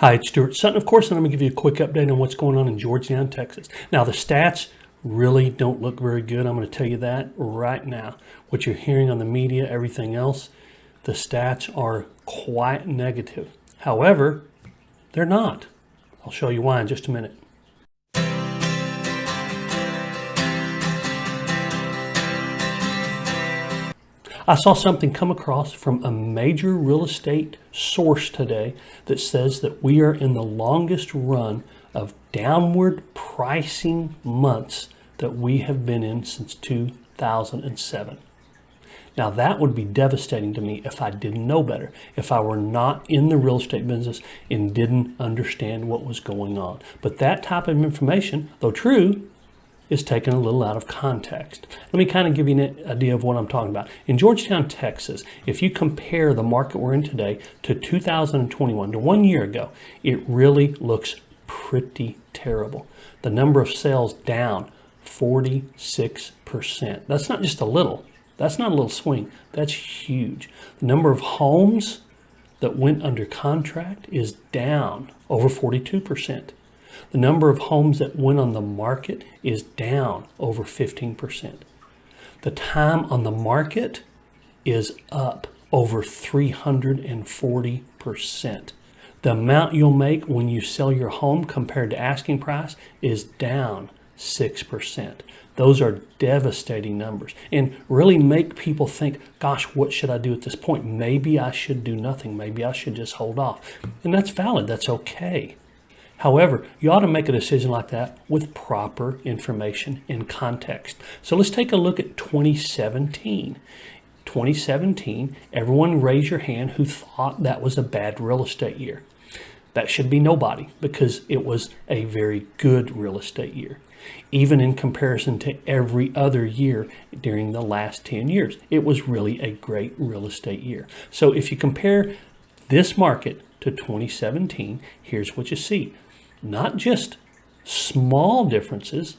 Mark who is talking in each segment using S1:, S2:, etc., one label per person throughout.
S1: Hi, it's Stuart Sutton, of course, and I'm going to give you a quick update on what's going on in Georgetown, Texas. Now, the stats really don't look very good. I'm going to tell you that right now. What you're hearing on the media, everything else, the stats are quite negative. However, they're not. I'll show you why in just a minute. I saw something come across from a major real estate source today that says that we are in the longest run of downward pricing months that we have been in since 2007. Now that would be devastating to me if I didn't know better, if I were not in the real estate business and didn't understand what was going on. But that type of information, though true, is taken a little out of context. Let me kind of give you an idea of what I'm talking about. In Georgetown, Texas, if you compare the market we're in today to 2021, to 1 year ago, it really looks pretty terrible. The number of sales down 46%. That's not just a little. That's not a little swing. That's huge. The number of homes that went under contract is down over 42%. The number of homes that went on the market is down over 15%. The time on the market is up over 340%. The amount you'll make when you sell your home compared to asking price is down 6%. Those are devastating numbers and really make people think, gosh, what should I do at this point? Maybe I should do nothing. Maybe I should just hold off. And that's valid. That's okay. However, you ought to make a decision like that with proper information and context. So let's take a look at 2017. 2017, everyone raise your hand who thought that was a bad real estate year. That should be nobody because it was a very good real estate year. Even in comparison to every other year during the last 10 years, it was really a great real estate year. So if you compare this market to 2017, here's what you see. Not just small differences,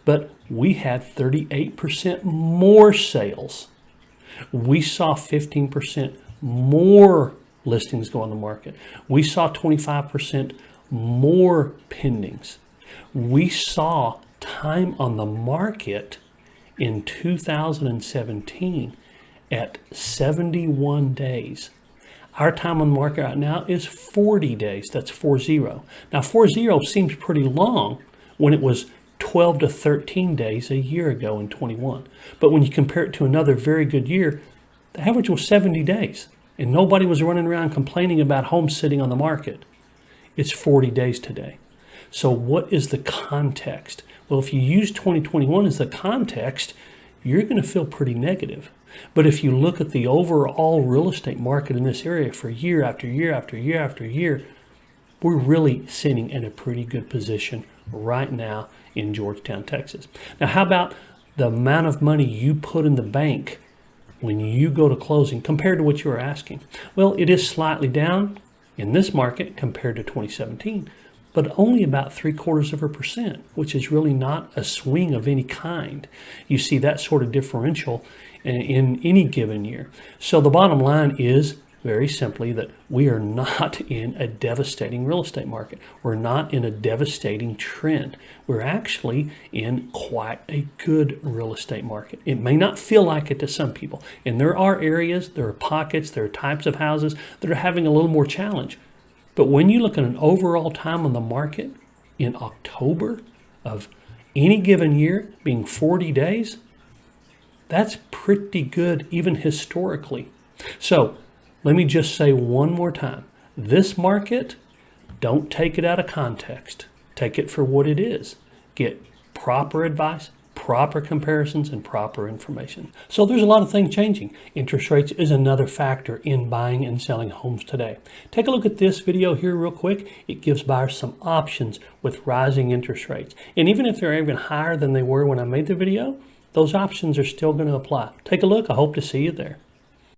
S1: but we had 38% more sales. We saw 15% more listings go on the market. We saw 25% more pendings. We saw time on the market in 2017 at 71 days. Our time on the market right now is 40 days. That's 40. Now 40 seems pretty long when it was 12 to 13 days a year ago in 21. But when you compare it to another very good year, the average was 70 days. And nobody was running around complaining about homes sitting on the market. It's 40 days today. So what is the context? Well, if you use 2021 as the context, you're going to feel pretty negative. But if you look at the overall real estate market in this area for year after year after year after year, we're really sitting in a pretty good position right now in Georgetown, Texas. Now, how about the amount of money you put in the bank when you go to closing compared to what you were asking? Well, it is slightly down in this market compared to 2017, but only about 0.75%, which is really not a swing of any kind. You see that sort of differential in any given year. So the bottom line is very simply that we are not in a devastating real estate market. We're not in a devastating trend. We're actually in quite a good real estate market. It may not feel like it to some people. And there are areas, there are pockets, there are types of houses that are having a little more challenge. But when you look at an overall time on the market in October of any given year being 40 days, that's pretty good even historically. So let me just say one more time. This market, don't take it out of context. Take it for what it is. Get proper advice, proper comparisons, and proper information. So there's a lot of things changing. Interest rates is another factor in buying and selling homes today. Take a look at this video here real quick. It gives buyers some options with rising interest rates. And even if they're even higher than they were when I made the video, those options are still going to apply. Take a look. I hope to see you there.